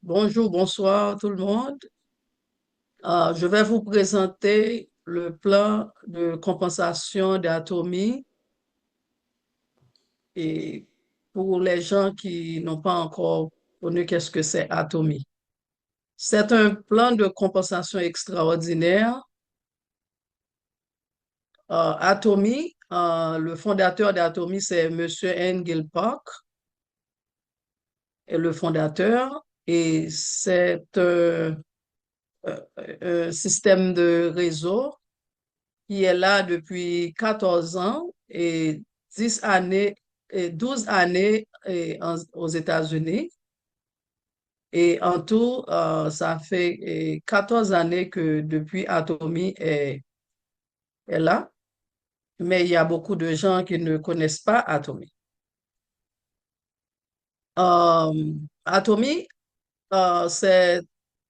Bonjour, bonsoir tout le monde. Je vais vous présenter le plan de compensation d'Atomi et pour les gens qui n'ont pas encore connu qu'est-ce que c'est Atomi. C'est un plan de compensation extraordinaire. Atomi, le fondateur d'Atomi, c'est Monsieur Engel Park, est le fondateur, et c'est un système de réseau qui est là depuis 14 ans et 10 années et 12 années aux États-Unis. Et en tout, ça fait 14 années que depuis Atomy est là, mais il y a beaucoup de gens qui ne connaissent pas Atomy. Atomy, c'est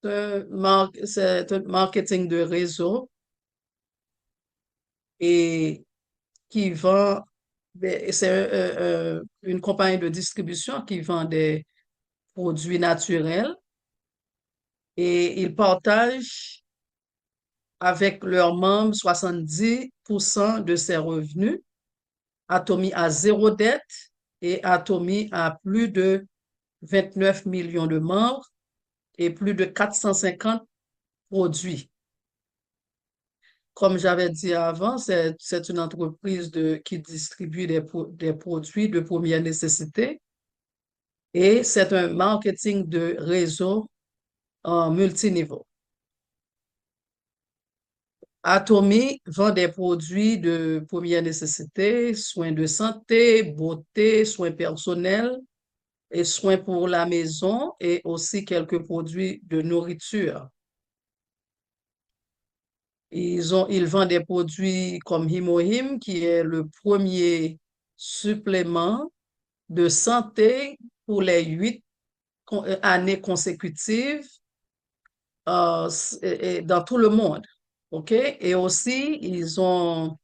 un marketing de réseau et qui vend, c'est une compagnie de distribution qui vend des produits naturels et ils partagent avec leurs membres 70% de ses revenus. Atomy a zéro dette et Atomy a plus de 29 millions de membres et plus de 450 produits. Comme j'avais dit avant, c'est une entreprise qui distribue des produits de première nécessité et c'est un marketing de réseau en multiniveau. Atomy vend des produits de première nécessité, soins de santé, beauté, soins personnels et soins pour la maison et aussi quelques produits de nourriture. Ils vendent des produits comme Himohim, qui est le premier supplément de santé pour les 8 années consécutives dans tout le monde. OK? Et aussi, ils ont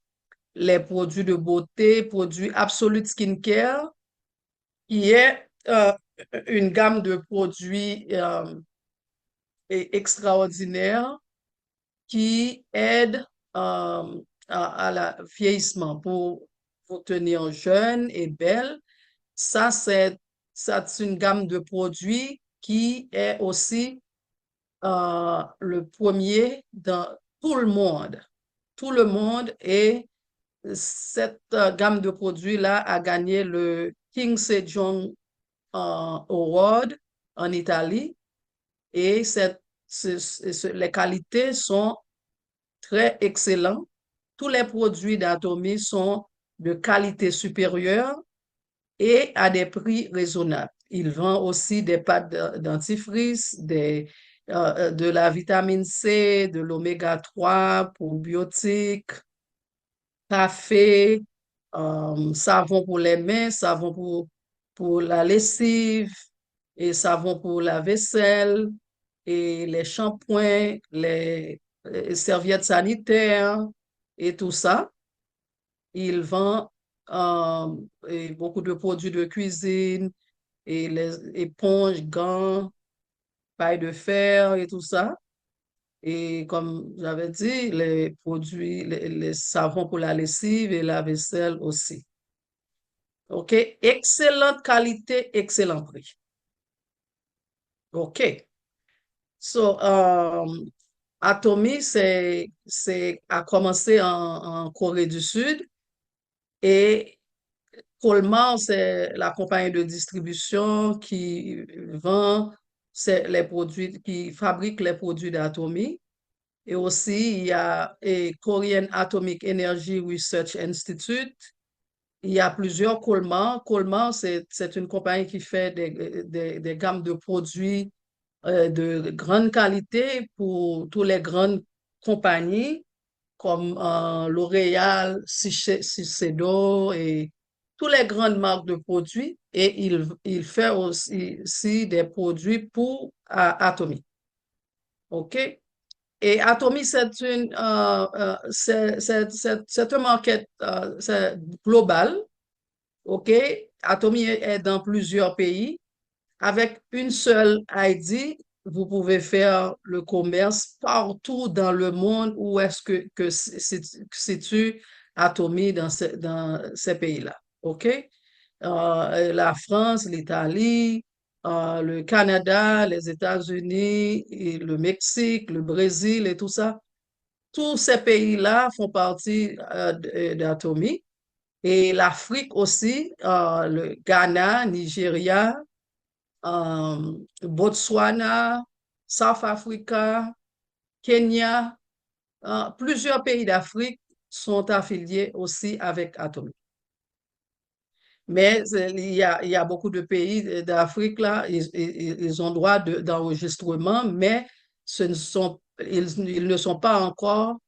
les produits de beauté, produits Absolute Skincare, qui est une gamme de produits extraordinaires qui aident à la vieillissement pour vous tenir jeune et belle. Ça, c'est une gamme de produits qui est aussi le premier dans tout le monde. Tout le monde, et cette gamme de produits-là a gagné le King Sejong Award en Italie et les qualités sont très excellentes. Tous les produits d'Atomy sont de qualité supérieure et à des prix raisonnables. Il vend aussi des pâtes dentifrice, de la vitamine C, de l'oméga 3 pour biotiques, café, savon pour les mains, savon pour la lessive et savon pour la vaisselle et les shampoings, les serviettes sanitaires et tout ça. Il vend et beaucoup de produits de cuisine et les éponges, gants, paille de fer et tout ça. Et comme j'avais dit, les produits, les savons pour la lessive et la vaisselle aussi. OK? Excellente qualité, excellent prix. OK. So, Atomy, a commencé en Corée du Sud et Coleman, c'est la compagnie de distribution qui vend les produits, qui fabrique les produits d'Atomy. Et aussi, il y a Korean Atomic Energy Research Institute. Il y a plusieurs Coleman. Coleman, c'est une compagnie qui fait des gammes de produits de grande qualité pour toutes les grandes compagnies comme L'Oréal, Shiseido et toutes les grandes marques de produits. Et il fait aussi des produits pour Atomy. OK? Et Atomy, c'est un market global. OK? Atomy est dans plusieurs pays. Avec une seule ID, vous pouvez faire le commerce partout dans le monde où est-ce que situe Atomy dans ces pays-là. OK? La France, l'Italie, le Canada, les États-Unis, et le Mexique, le Brésil et tout ça. Tous ces pays-là font partie d'Atomy. Et l'Afrique aussi, le Ghana, Nigeria, Botswana, South Africa, Kenya, plusieurs pays d'Afrique sont affiliés aussi avec Atomy. Mais il y a beaucoup de pays d'Afrique là, ils ont droit d'enregistrement, mais ils ne sont pas encore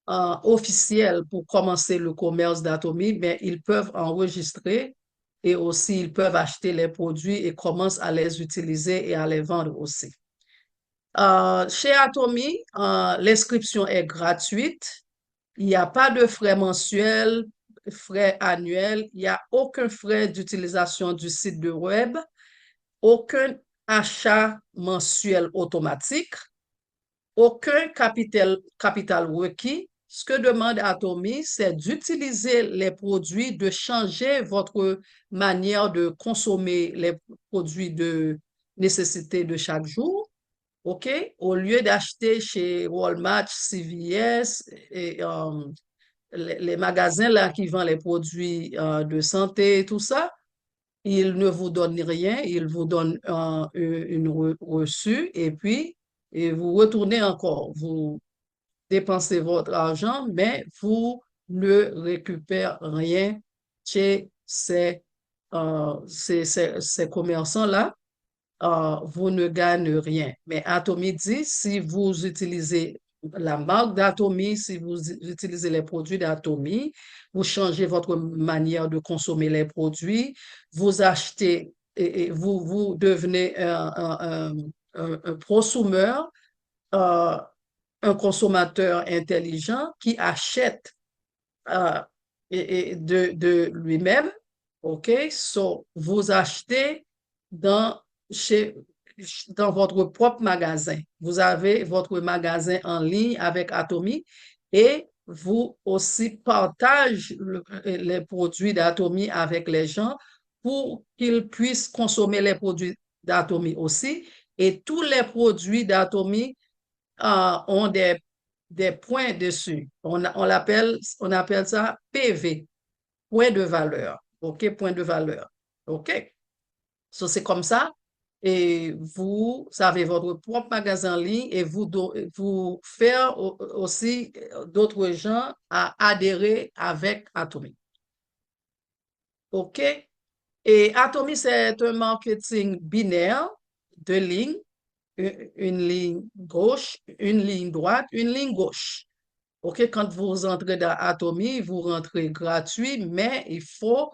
officiels pour commencer le commerce d'Atomy, mais ils peuvent enregistrer et aussi ils peuvent acheter les produits et commencent à les utiliser et à les vendre aussi. Chez Atomy, l'inscription est gratuite. Il n'y a pas de frais mensuels, frais annuels. Il n'y a aucun frais d'utilisation du site de web, aucun achat mensuel automatique, aucun capital requis. Ce que demande Atomy, c'est d'utiliser les produits, de changer votre manière de consommer les produits de nécessité de chaque jour. OK? Au lieu d'acheter chez Walmart, CVS et les magasins là qui vendent les produits de santé, tout ça, ils ne vous donnent rien, ils vous donnent une reçue et puis et vous retournez encore. Vous dépensez votre argent, mais vous ne récupérez rien chez ces commerçants-là. Vous ne gagnez rien. Mais Atomy dit, si vous utilisez la marque d'Atomy, si vous utilisez les produits d'Atomy, vous changez votre manière de consommer les produits, vous achetez et vous devenez un prosumeur, euh, un consommateur intelligent qui achète euh, de lui-même. OK? So, vous achetez dans, chez, dans votre propre magasin. Vous avez votre magasin en ligne avec Atomy et vous aussi partagez les produits d'Atomy avec les gens pour qu'ils puissent consommer les produits d'Atomy aussi. Et tous les produits d'Atomy ont des points dessus. On appelle ça PV, point de valeur. OK, point de valeur. OK? So, c'est comme ça. Et vous avez votre propre magasin en ligne et vous faire aussi d'autres gens à adhérer avec Atomy. OK? Et Atomy, c'est un marketing binaire de lignes, une ligne gauche, une ligne droite, une ligne gauche. OK, quand vous entrez dans Atomy, vous rentrez gratuit, mais il faut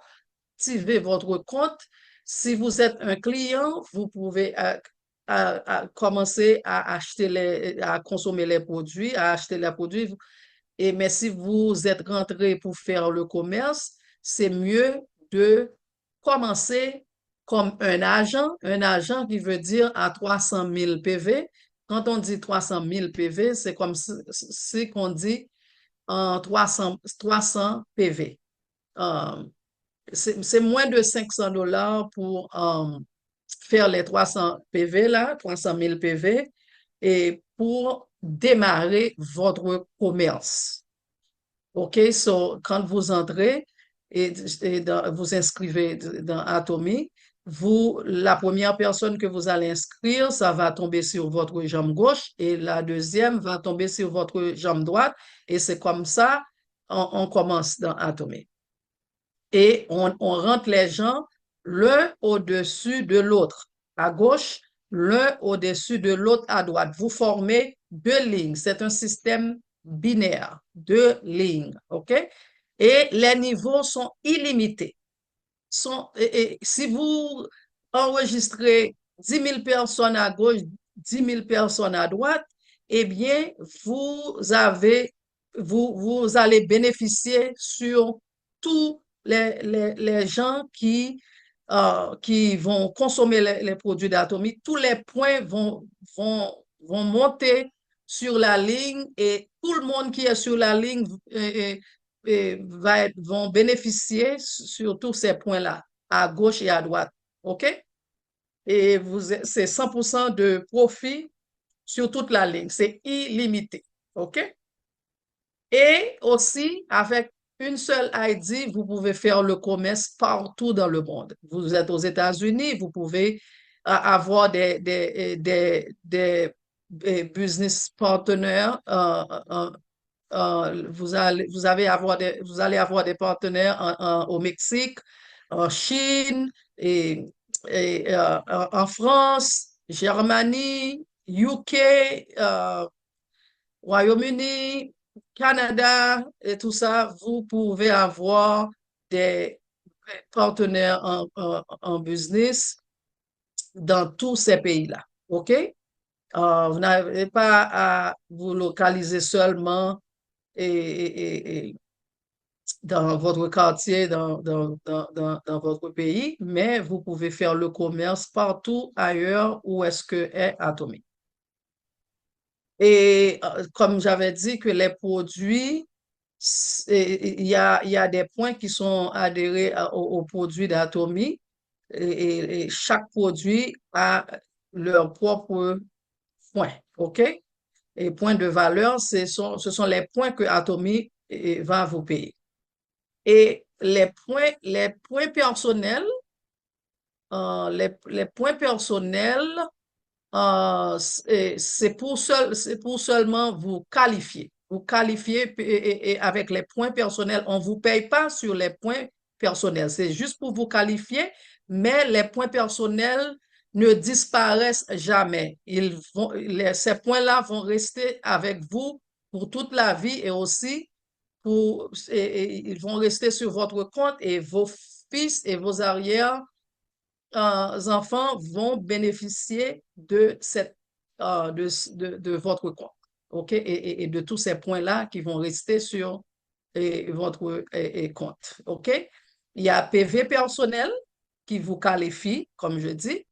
activer votre compte. Si vous êtes un client, vous pouvez commencer à acheter à consommer les produits, à acheter les produits. Mais si vous êtes rentré pour faire le commerce, c'est mieux de commencer comme un agent qui veut dire à 300 000 PV. Quand on dit 300 000 PV, c'est comme si qu'on dit en 300 PV. C'est moins de 500 dollars pour faire les 300 PV là, 300 000 PV, et pour démarrer votre commerce. OK, so quand vous entrez vous inscrivez dans Atomy, la première personne que vous allez inscrire, ça va tomber sur votre jambe gauche et la deuxième va tomber sur votre jambe droite et c'est comme ça on commence dans Atomy. Et on rentre les gens l'un au-dessus de l'autre. À gauche, l'un au-dessus de l'autre à droite. Vous formez deux lignes. C'est un système binaire, deux lignes. OK? Et les niveaux sont illimités. Si vous enregistrez 10 000 personnes à gauche, 10 000 personnes à droite, eh bien, vous allez bénéficier sur tous les gens qui qui vont consommer les produits d'Atomy, tous les points vont monter sur la ligne et tout le monde qui est sur la ligne vont bénéficier sur tous ces points-là, à gauche et à droite. OK? Et c'est 100% de profit sur toute la ligne. C'est illimité. OK? Et aussi, avec une seule ID, vous pouvez faire le commerce partout dans le monde. Vous êtes aux États-Unis, vous pouvez avoir des business partenaires. Vous allez avoir des partenaires au Mexique, en Chine, en France, Germanie, UK, Royaume-Uni, Canada et tout ça, vous pouvez avoir des partenaires en business dans tous ces pays-là. OK? Vous n'avez pas à vous localiser seulement dans votre quartier, dans votre pays, mais vous pouvez faire le commerce partout ailleurs où est-ce que est Atomic. Et comme j'avais dit que les produits, il y a des points qui sont adhérés aux produits d'Atomy et chaque produit a leur propre point, OK? Et points de valeur, ce sont les points que Atomy va vous payer. Et les points personnels, les points personnels, c'est pour seulement vous qualifier. Vous qualifier et avec les points personnels. On ne vous paye pas sur les points personnels. C'est juste pour vous qualifier, mais les points personnels ne disparaissent jamais. Ces points-là vont rester avec vous pour toute la vie et aussi ils vont rester sur votre compte et vos fils et vos arrières enfants vont bénéficier de, de votre compte. OK? Et de tous ces points-là qui vont rester sur votre compte. OK? Il y a PV personnel qui vous qualifie, comme je dis,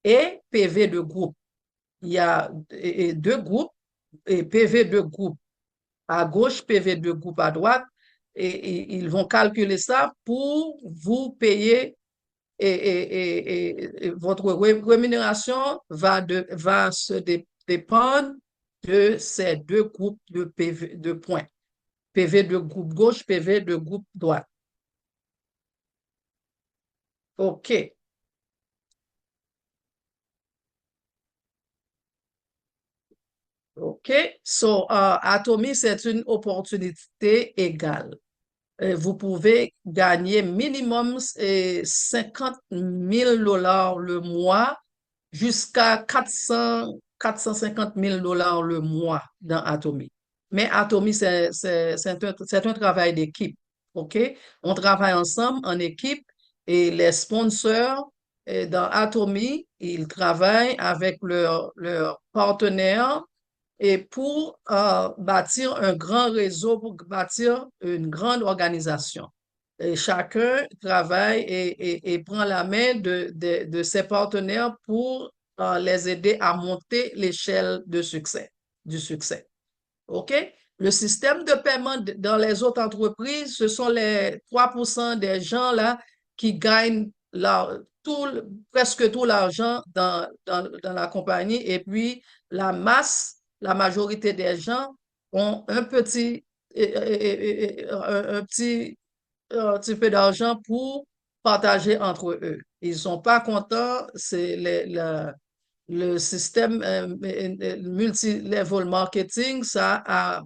et PV de groupe. Il y a deux groupes, et PV de groupe à gauche, PV de groupe à droite, et ils vont calculer ça pour vous payer et votre rémunération va dépendre de ces deux groupes de PV, de points. PV de groupe gauche, PV de groupe droite. OK. OK. So, Atomy, c'est une opportunité égale. Vous pouvez gagner minimum 50 000 dollars le mois jusqu'à 450 000 dollars le mois dans Atomy. Mais Atomy, c'est un travail d'équipe. OK? On travaille ensemble en équipe et les sponsors dans Atomy, ils travaillent avec leurs partenaires et pour bâtir un grand réseau, pour bâtir une grande organisation. Et chacun travaille et prend la main de ses partenaires pour les aider à monter l'échelle de succès, du succès. OK? Le système de paiement dans les autres entreprises, ce sont les 3% des gens là qui gagnent presque tout l'argent dans la compagnie et puis la masse, la majorité des gens ont un petit peu d'argent pour partager entre eux. Ils ne sont pas contents, c'est le système multi-level marketing, ça a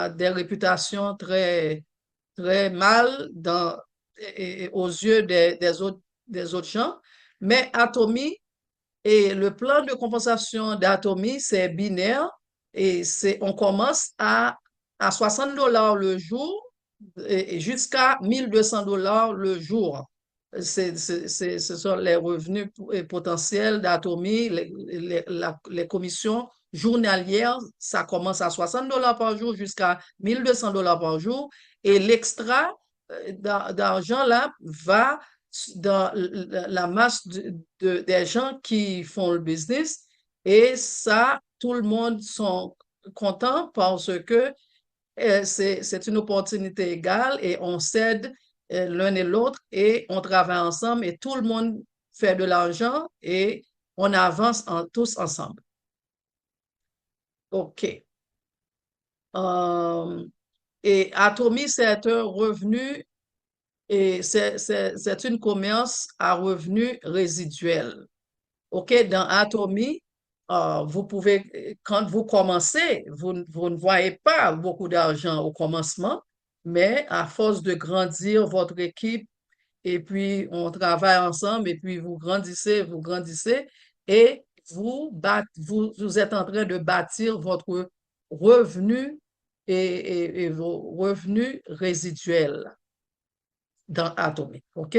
des réputations très mal aux yeux des autres gens. Mais Atomy et le plan de compensation d'Atomy, c'est binaire et on commence à 60 dollars le jour et jusqu'à 1200 dollars le jour. Ce sont les revenus potentiels d'Atomy, les commissions journalières, ça commence à 60 dollars par jour jusqu'à 1200 dollars par jour et l'extra d'argent là va dans la masse des gens qui font le business et ça, tout le monde sont contents parce que c'est une opportunité égale et on s'aide l'un et l'autre et on travaille ensemble et tout le monde fait de l'argent et on avance tous ensemble. OK. Euh, et Atomy, c'est un revenu et c'est une commerce à revenu résiduel. OK, dans Atomy, vous pouvez, quand vous commencez, vous ne voyez pas beaucoup d'argent au commencement, mais à force de grandir votre équipe, et puis on travaille ensemble, et puis vous grandissez, et vous êtes en train de bâtir votre revenu et vos revenus résiduels dans Atomy. OK?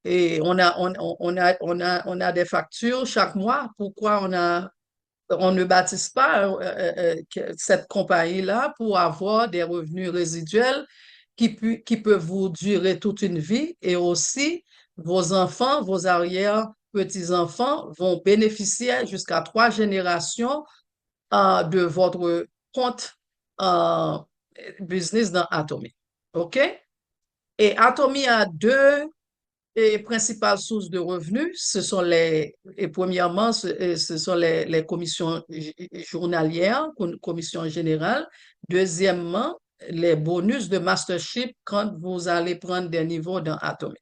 Et on a des factures chaque mois. Pourquoi on ne bâtisse pas cette compagnie-là pour avoir des revenus résiduels qui peuvent vous durer toute une vie et aussi vos enfants, vos arrière-petits-enfants vont bénéficier jusqu'à 3 générations de votre compte euh, business dans Atomy. OK? Et Atomy a deux et principales sources de revenus, et premièrement, ce sont les commissions journalières, commissions générales. Deuxièmement, les bonus de mastership quand vous allez prendre des niveaux dans Atomy.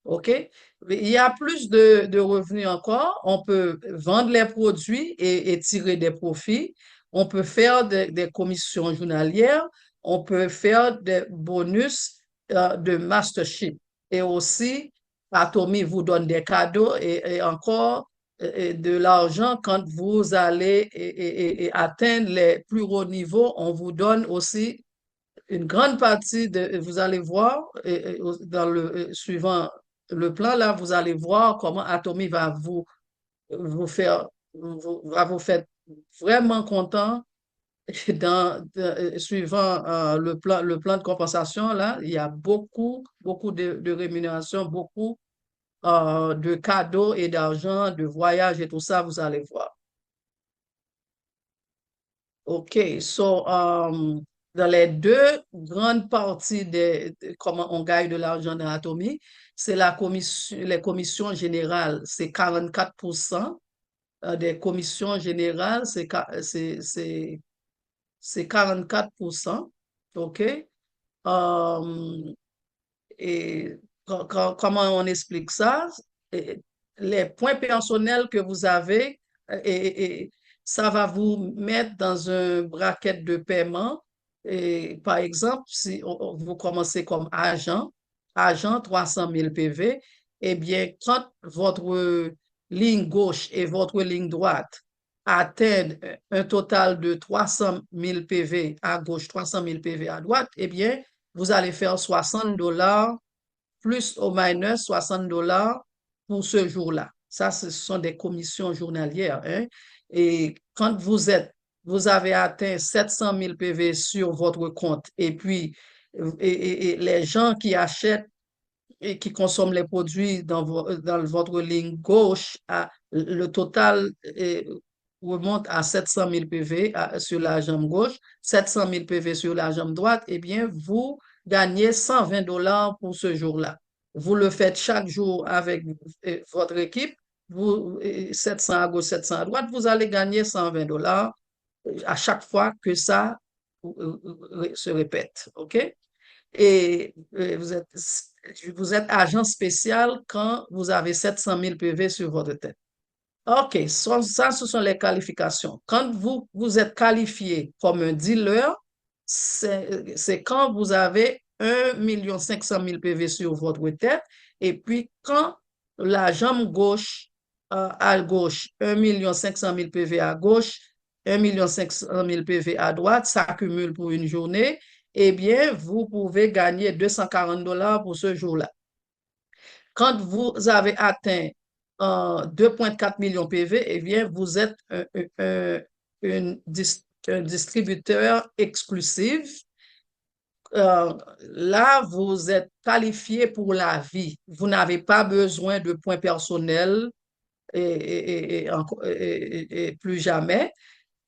OK? Il y a plus de revenus encore. On peut vendre les produits et tirer des profits. On peut faire des commissions journalières. On peut faire des bonus de mastership. Et aussi, Atomy vous donne des cadeaux et encore de l'argent quand vous allez et atteindre les plus hauts niveaux. On vous donne aussi une grande partie vous allez voir, dans suivant le plan, là, vous allez voir comment Atomy va vous faire, va vous faire vraiment content suivant le plan de compensation, là, il y a beaucoup de rémunération, beaucoup de cadeaux et d'argent, de voyages et tout ça, vous allez voir. OK, so, dans les deux grandes parties de comment on gagne de l'argent dans Atomy, c'est les commissions générales, c'est 44%. Des commissions générales, c'est 44%. OK? Euh, et comment on explique ça? Et les points personnels que vous avez, et ça va vous mettre dans un bracket de paiement. Et, par exemple, si vous commencez comme agent 300 000 PV, eh bien, quand votre ligne gauche et votre ligne droite atteignent un total de 300 000 PV à gauche, 300 000 PV à droite, eh bien, vous allez faire $60 plus ou minus $60 pour ce jour-là. Ça, ce sont des commissions journalières, hein. Et quand vous avez atteint 700 000 PV sur votre compte et puis et les gens qui achètent et qui consomment les produits dans votre ligne gauche, le total remonte à 700 000 PV sur la jambe gauche, 700 000 PV sur la jambe droite, eh bien, vous gagnez $120 pour ce jour-là. Vous le faites chaque jour avec votre équipe, 700 à gauche, 700 à droite, vous allez gagner $120 à chaque fois que ça se répète. OK? Et vous êtes agent spécial quand vous avez 700 000 PV sur votre tête. OK, ça, ce sont les qualifications. Quand vous êtes qualifié comme un dealer, c'est quand vous avez 1 500 000 PV sur votre tête. Et puis, quand la jambe gauche, à gauche, 1 500 000 PV à gauche, 1 500 000 PV à droite, s'accumule pour une journée, eh bien, vous pouvez gagner $240 pour ce jour-là. Quand vous avez atteint 2,4 millions PV, eh bien, vous êtes un distributeur exclusif là, vous êtes qualifié pour la vie. Vous n'avez pas besoin de points personnels et plus jamais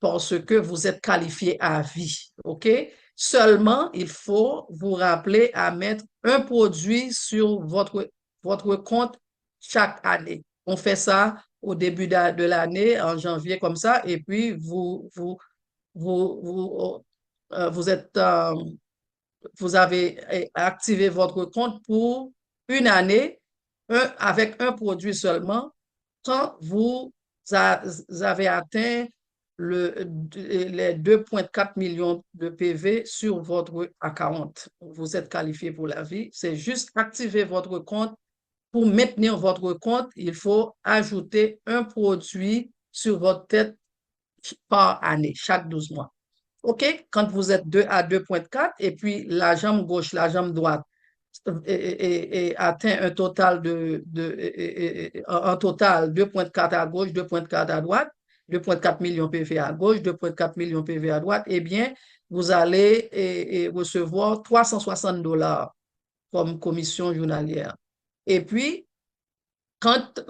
parce que vous êtes qualifié à vie. OK? Seulement, il faut vous rappeler à mettre un produit sur votre compte chaque année. On fait ça au début de l'année, en janvier comme ça, et puis vous êtes, vous avez activé votre compte pour une année avec un produit seulement quand avez atteint les 2,4 millions de PV sur votre account. Vous êtes qualifié pour la vie. C'est juste activer votre compte. Pour maintenir votre compte, il faut ajouter un produit sur votre tête par année, chaque 12 mois. OK? Quand vous êtes 2 à 2,4 et puis la jambe gauche, la jambe droite et atteint un total un total 2,4 à gauche, 2,4 à droite, 2,4 millions PV à gauche, 2,4 millions PV à droite, eh bien, vous allez recevoir 360 dollars comme commission journalière. Et puis, quand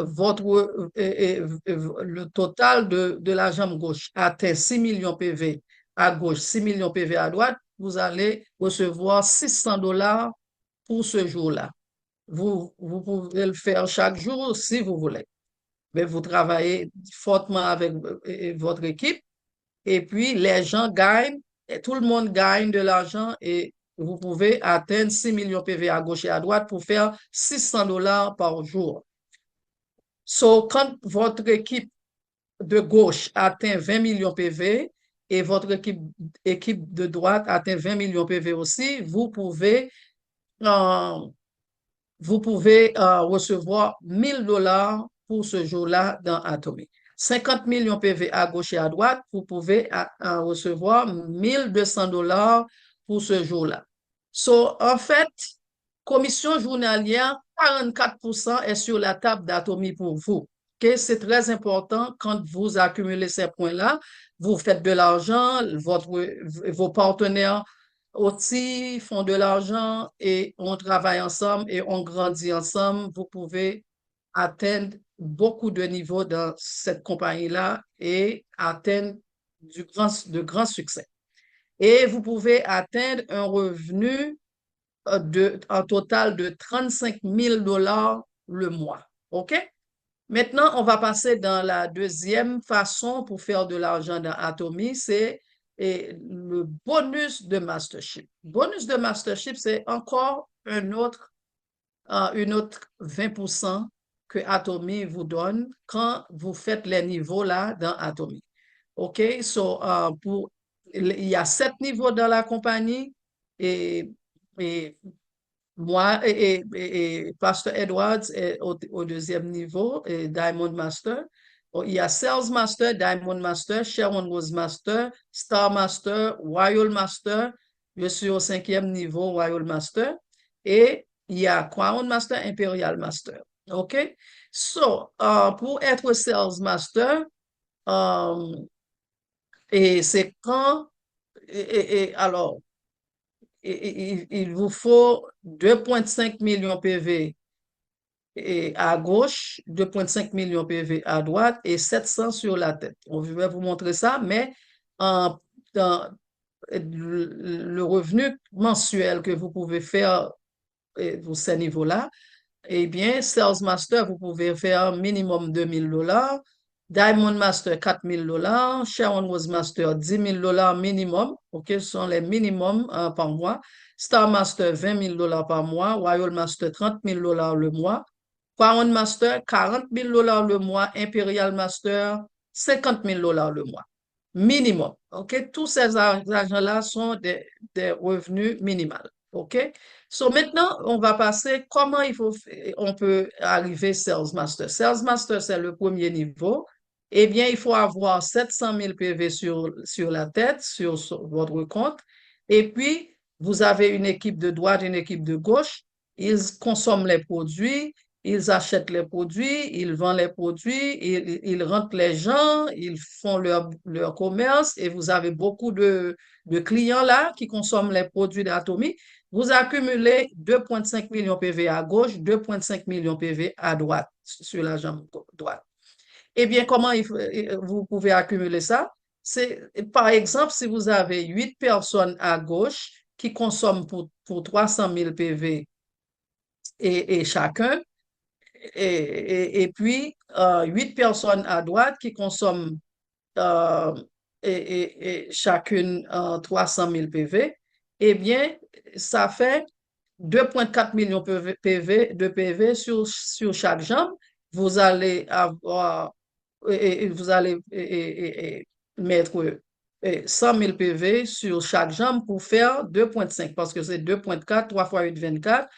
le total de la jambe gauche atteint 6 millions PV à gauche, 6 millions PV à droite, vous allez recevoir 600 dollars pour ce jour-là. Vous pouvez le faire chaque jour si vous voulez. Mais vous travaillez fortement avec votre équipe et puis les gens gagnent, et tout le monde gagne de l'argent et vous pouvez atteindre 6 millions PV à gauche et à droite pour faire 600 dollars par jour. So, quand votre équipe de gauche atteint 20 millions PV et votre équipe de droite atteint 20 millions PV aussi, euh, vous pouvez recevoir 1000 dollars pour ce jour-là dans Atomy. 50 millions PV à gauche et à droite, vous pouvez recevoir 1200 dollars pour ce jour-là. So, en fait, commission journalière, 44% est sur la table d'Atomy pour vous. Okay? C'est très important quand vous accumulez ces points-là, vous faites de l'argent, vos partenaires aussi font de l'argent et on travaille ensemble et on grandit ensemble. Vous pouvez atteindre beaucoup de niveaux dans cette compagnie-là et atteindre de grands succès. Et vous pouvez atteindre un revenu en total de 35 000 dollars le mois. OK? Maintenant, on va passer dans la deuxième façon pour faire de l'argent dans Atomy, c'est le bonus de mastership. Bonus de mastership, c'est encore une autre 20% que Atomy vous donne quand vous faites les niveaux là dans Atomy. OK? So, il y a 7 niveaux dans la compagnie et moi et Pasteur Edwards est au deuxième niveau, et Diamond Master. Il y a Sales Master, Diamond Master, Sharon Rose Master, Star Master, Royal Master. Je suis au 5e niveau, Royal Master. Et il y a Crown Master, Imperial Master. OK? So, pour être Sales Master, et c'est quand, alors, il vous faut 2,5 millions PV à gauche, 2,5 millions PV à droite et 700 sur la tête. On va vous montrer ça, mais dans le revenu mensuel que vous pouvez faire pour ces niveaux-là, eh bien, Sales Master, vous pouvez faire minimum 2 000 dollars, Diamond Master 4 000 dollars, Sharon Rose Master 10 000 dollars minimum, ok, ce sont les minimums par mois, Star Master 20 000 dollars par mois, Royal Master 30 000 dollars le mois, Crown Master 40 000 dollars le mois, Imperial Master 50 000 dollars le mois, minimum, ok, tous ces argents-là sont des revenus minimales, ok. So maintenant, on va passer comment on peut arriver Sales Master. Sales Master, c'est le premier niveau. Eh bien, il faut avoir 700 000 PV sur la tête, sur votre compte. Et puis, vous avez une équipe de droite, une équipe de gauche. Ils consomment les produits, ils achètent les produits, ils vendent les produits, ils rentrent les gens, ils font leur commerce et vous avez beaucoup de clients là qui consomment les produits d'Atomy. Vous accumulez 2,5 millions PV à gauche, 2,5 millions PV à droite, sur la jambe droite. Eh bien, comment vous pouvez accumuler ça? C'est, par exemple, si vous avez 8 personnes à gauche qui consomment pour 300 000 PV et chacun, et puis 8 personnes à droite qui consomment euh, et chacune 300 000 PV, eh bien, ça fait 2,4 millions de PV sur chaque jambe. Vous allez avoir, vous allez mettre 100 000 PV sur chaque jambe pour faire 2,5 parce que c'est 2,4, 3 fois 8, 24.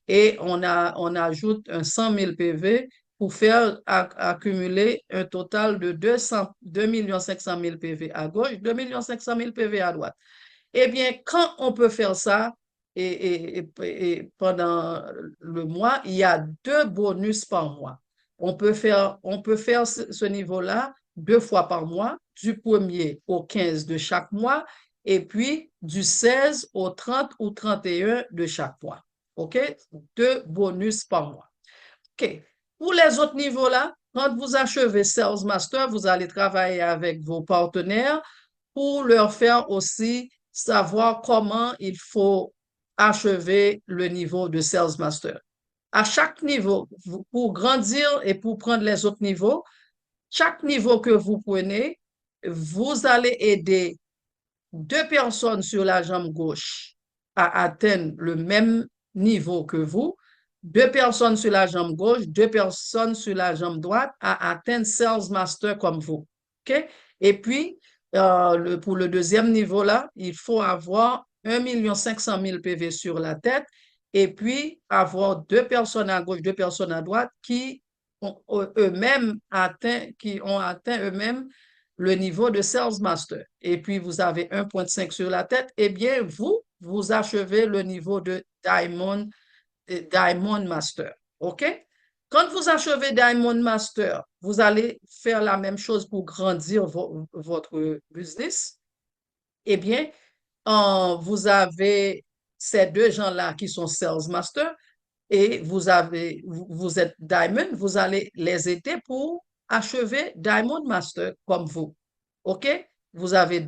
Et on ajoute un 100 000 PV pour faire accumuler un total de 2 500 000 PV à gauche, 2 500 000 PV à droite. Eh bien, quand on peut faire ça, et pendant le mois, il y a 2 bonus par mois. On peut faire ce niveau-là 2 fois par mois, du 1er au 15 de chaque mois, et puis du 16 au 30 ou 31 de chaque mois. OK? 2 bonus par mois. OK. Pour les autres niveaux-là, quand vous achevez Sales Master, vous allez travailler avec vos partenaires pour leur faire aussi savoir comment il faut achever le niveau de Sales Master. À chaque niveau, pour grandir et pour prendre les autres niveaux, chaque niveau que vous prenez, vous allez aider 2 personnes sur la jambe gauche à atteindre le même niveau que vous, 2 personnes sur la jambe gauche, 2 personnes sur la jambe droite à atteindre Sales Master comme vous. OK? Et puis, pour le deuxième niveau là, il faut avoir 1 500 000 PV sur la tête et puis avoir 2 personnes à gauche, 2 personnes à droite qui ont eux-mêmes atteint, eux-mêmes le niveau de Sales Master. Et puis, vous avez 1,5 sur la tête. Eh bien, vous achevez le niveau de Diamond Master. OK? Quand vous achevez Diamond Master, vous allez faire la même chose pour grandir votre business. Eh bien, vous avez ces 2 gens-là qui sont Sales Master et vous êtes Diamond, vous allez les aider pour achever Diamond Master comme vous. OK? Vous avez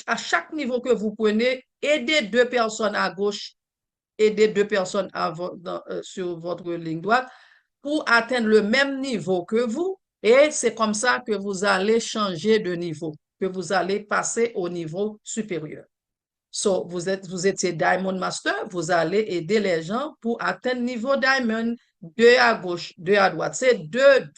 à chaque niveau que vous prenez, aidez 2 personnes à gauche, aidez 2 personnes sur votre ligne droite pour atteindre le même niveau que vous. Et c'est comme ça que vous allez changer de niveau, que vous allez passer au niveau supérieur. So, vous étiez Diamond Master, vous allez aider les gens pour atteindre niveau Diamond, 2 à gauche, 2 à droite. C'est 2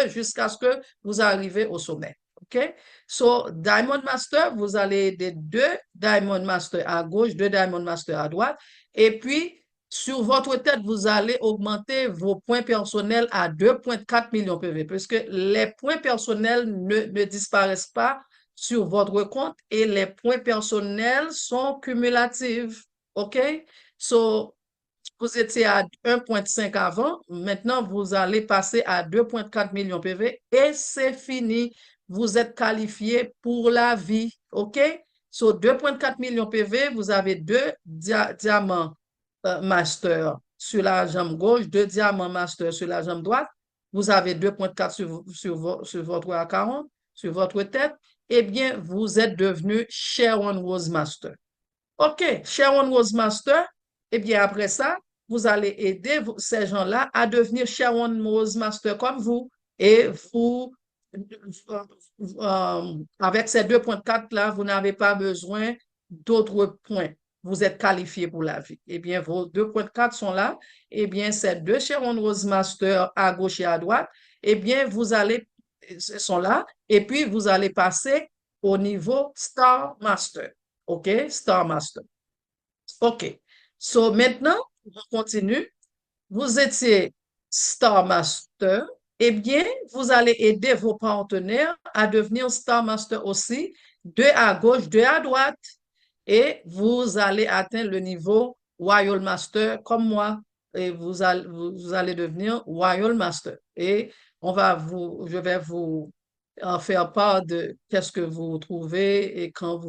jusqu'à ce que vous arrivez au sommet. OK? So, Diamond Master, vous allez aider 2 Diamond Master à gauche, 2 Diamond Master à droite. Et puis, sur votre tête, vous allez augmenter vos points personnels à 2,4 millions PV, puisque les points personnels ne disparaissent pas sur votre compte et les points personnels sont cumulatifs. OK? So, vous étiez à 1,5 avant, maintenant vous allez passer à 2,4 millions PV et c'est fini. Vous êtes qualifié pour la vie. OK? So, 2,4 millions PV, vous avez 2 diamants master sur la jambe gauche, 2 diamants master sur la jambe droite. Vous avez 2,4 sur votre A40, sur votre tête. Eh bien, vous êtes devenu Sharon Rose Master. OK, Sharon Rose Master, eh bien, après ça, vous allez aider ces gens-là à devenir Sharon Rose Master comme vous. Et vous, avec ces 2,4-là, vous n'avez pas besoin d'autres points. Vous êtes qualifié pour la vie. Eh bien, vos 2,4 sont là. Eh bien, ces 2 Sharon Rose Master à gauche et à droite, eh bien, sont là. Et puis, vous allez passer au niveau Star Master. OK? Star Master. OK. So, maintenant, on continue. Vous étiez Star Master. Eh bien, vous allez aider vos partenaires à devenir Star Master aussi, 2 à gauche, 2 à droite. Et vous allez atteindre le niveau Royal Master comme moi. et vous allez devenir Royal Master. Et je vais vous en faire part de qu'est-ce que vous trouvez et quand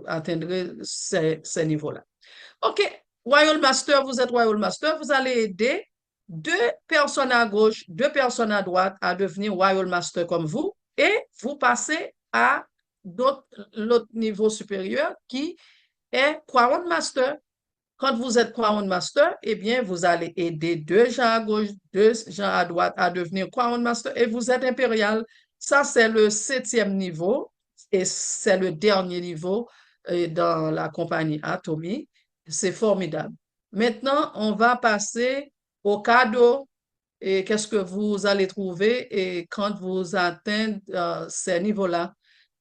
atteindrez ces niveaux-là. OK, Royal Master, vous êtes Royal Master, vous allez aider deux personnes à gauche, deux personnes à droite à devenir Royal Master comme vous et vous passez à l'autre niveau supérieur qui est Crown Master. Quand vous êtes Crown Master, eh bien, vous allez aider deux gens à gauche, deux gens à droite à devenir Crown Master et vous êtes impérial. Ça, c'est le 7e niveau et c'est le dernier niveau dans la compagnie Atomy. C'est formidable. Maintenant, on va passer au cadeau et qu'est-ce que vous allez trouver et quand vous atteignez ces niveaux-là.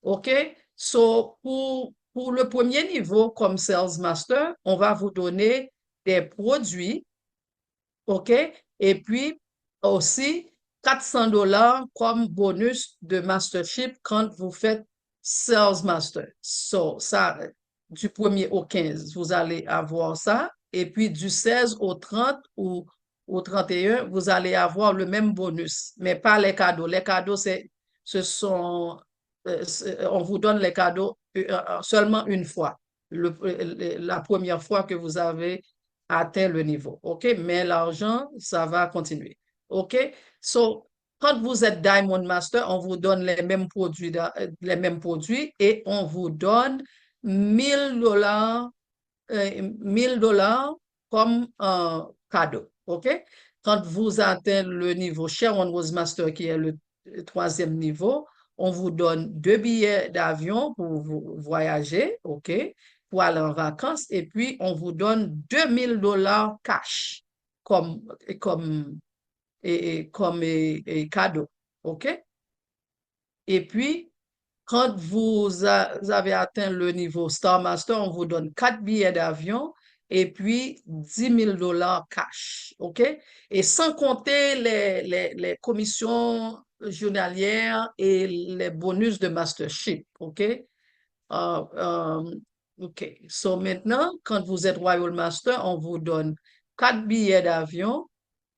OK? So, pour le premier niveau comme Sales Master, on va vous donner des produits, OK? Et puis aussi $400 comme bonus de Mastership quand vous faites Sales Master. So, ça, du 1er au 15, vous allez avoir ça. Et puis du 16 au 30 ou au 31, vous allez avoir le même bonus, mais pas les cadeaux. Les cadeaux, ce sont, on vous donne les cadeaux seulement une fois, la première fois que vous avez atteint le niveau. OK? Mais l'argent, ça va continuer. OK? So, quand vous êtes Diamond Master, on vous donne les mêmes produits et on vous donne $1000 $1000 comme un cadeau. OK? Quand vous atteignez le niveau Sharon Rose Master, qui est le troisième niveau, on vous donne 2 billets d'avion pour voyager, OK? Pour aller en vacances. Et puis, on vous donne $2000 cash comme, comme, comme cadeau. OK? Et puis, quand avez atteint le niveau Star Master, on vous donne 4 billets d'avion et puis $10 000 cash. OK? Et sans compter les commissions journalières et les bonus de Mastership. OK? OK. So maintenant, quand vous êtes Royal Master, on vous donne 4 billets d'avion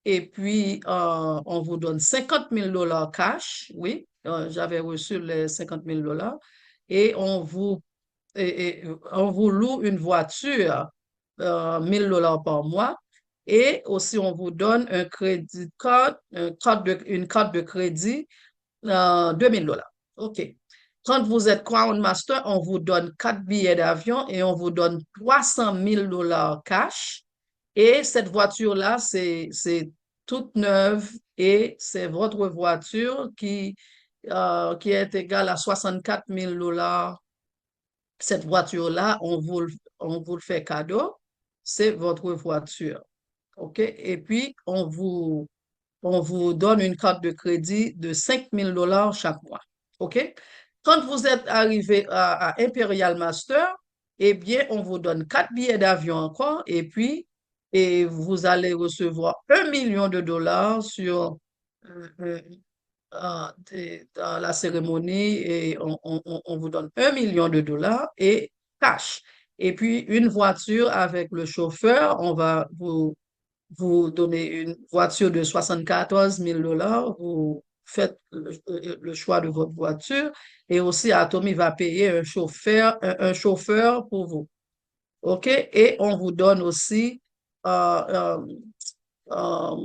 et puis, on vous donne $50 000 cash, oui, j'avais reçu les $50 000 et on vous loue une voiture, $1000 par mois et aussi on vous donne un crédit card, une carte de crédit, $2000. OK. Quand vous êtes Crown Master, on vous donne 4 billets d'avion et on vous donne $300 000 cash. Et cette voiture-là, c'est toute neuve et c'est votre voiture qui est égale à $64 000. Cette voiture-là, on vous le fait cadeau. C'est votre voiture. OK? Et puis, on vous donne une carte de crédit de $5000 chaque mois. OK? Quand vous êtes arrivé à Imperial Master, eh bien, on vous donne 4 billets d'avion encore et vous allez recevoir $1 million sur dans la cérémonie et on vous donne $1 million et cash. Et puis, une voiture avec le chauffeur, on va vous donner une voiture de $74 000, vous faites le choix de votre voiture et aussi Atomy va payer un chauffeur pour vous. OK? Et on vous donne aussi euh, euh,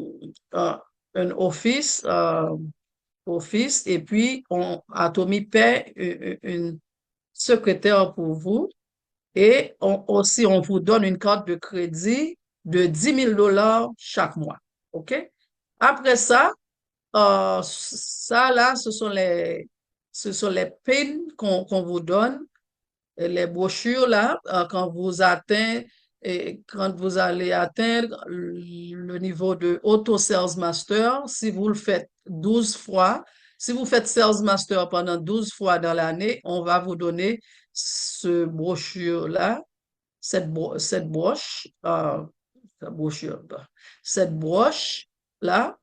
euh, un office et puis Atomy paie une secrétaire pour vous et aussi, on vous donne une carte de crédit de $10 000 chaque mois. OK? Après ça, ça là, ce sont les pins qu'on vous donne, les brochures là, quand vous allez atteindre le niveau de Auto Sales Master, si vous le faites 12 fois, si vous faites Sales Master pendant 12 fois dans l'année, on va vous donner ce brochure-là, cette broche, brochure, cette broche-là,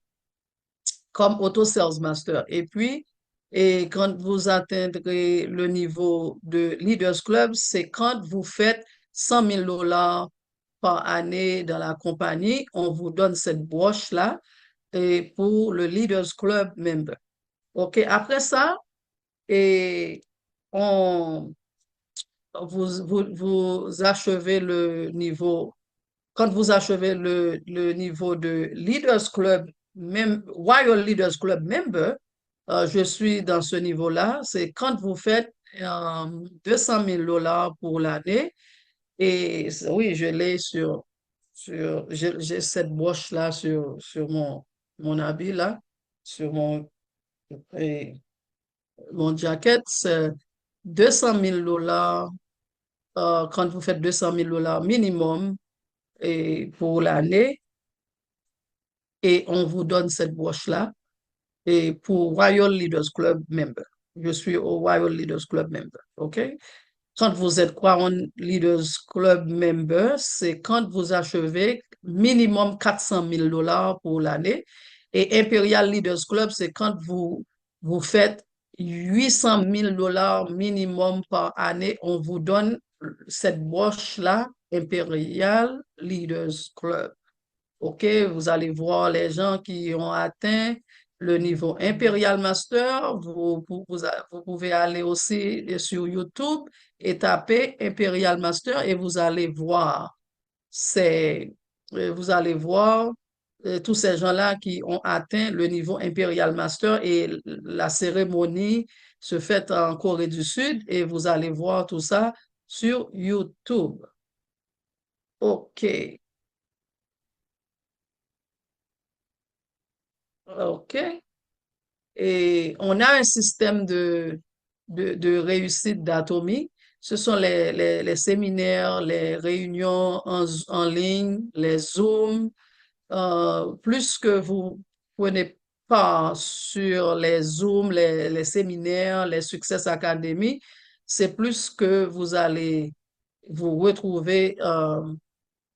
comme Auto Sales Master. Et puis, quand vous atteindrez le niveau de Leaders Club, c'est quand vous faites $100 000 par année dans la compagnie, on vous donne cette broche-là et pour le Leaders Club member. OK, après ça, et on, vous achevez le niveau, quand vous achevez le niveau de Leaders Club, même Royal Leaders Club member, je suis dans ce niveau-là, c'est quand vous faites 200 000 dollars pour l'année. Et oui, je l'ai j'ai cette broche-là sur mon habit là, sur et mon jacket, c'est 200 000 dollars. Quand vous faites 200 000 dollars minimum et pour l'année, et on vous donne cette broche-là, et pour Royal Leaders Club member. Je suis au Royal Leaders Club member, OK? Quand vous êtes Crown Leaders Club member, c'est quand vous achevez minimum 400 000 dollars pour l'année. Et Imperial Leaders Club, c'est quand vous faites 800 000 dollars minimum par année. On vous donne cette broche-là, Imperial Leaders Club. OK, vous allez voir les gens qui ont atteint le niveau Imperial Master. Vous pouvez aller aussi sur YouTube et taper Imperial Master et vous allez voir, c'est, vous allez voir tous ces gens-là qui ont atteint le niveau Imperial Master et la cérémonie se fait en Corée du Sud et vous allez voir tout ça sur YouTube. OK. OK. Et on a un système de réussite d'Atomy. Ce sont les séminaires, les réunions en ligne, les Zooms. Plus que vous prenez part sur les Zooms, les séminaires, les Success Academy, c'est plus que vous allez vous retrouver,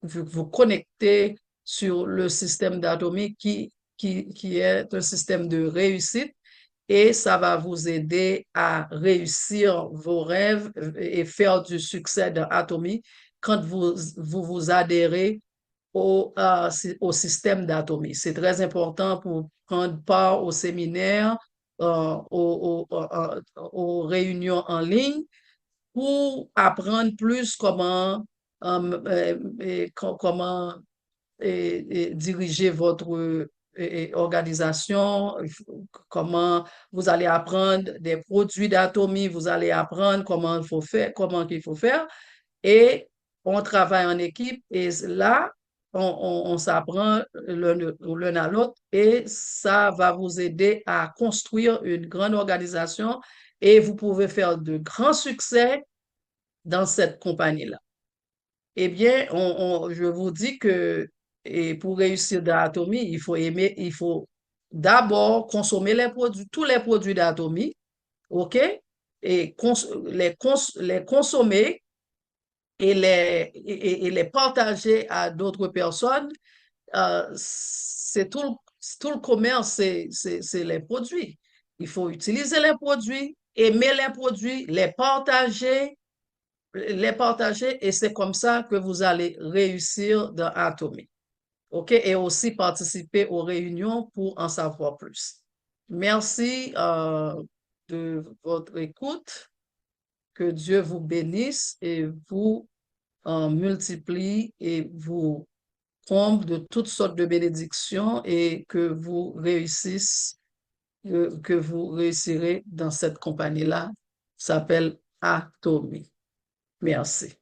vous connecter sur le système d'Atomy qui est un système de réussite et ça va vous aider à réussir vos rêves et faire du succès dans Atomy quand vous adhérez au système d'Atomy. C'est très important pour prendre part au séminaire, aux réunions en ligne pour apprendre plus comment diriger votre organisation, comment vous allez apprendre des produits d'Atomy, vous allez apprendre comment il faut faire, et on travaille en équipe, et là, on s'apprend l'un à l'autre, et ça va vous aider à construire une grande organisation, et vous pouvez faire de grands succès dans cette compagnie-là. Eh bien, je vous dis que et pour réussir dans Atomy, il faut d'abord consommer les produits, tous les produits d'Atomy, OK? Et les consommer et et les partager à d'autres personnes. C'est tout le commerce, c'est les produits. Il faut utiliser les produits, aimer les produits, les partager et c'est comme ça que vous allez réussir dans Atomy. OK? Et aussi participer aux réunions pour en savoir plus. Merci de votre écoute. Que Dieu vous bénisse et vous multiplie et vous comble de toutes sortes de bénédictions et que vous réussirez dans cette compagnie-là, s'appelle Atomy. Merci.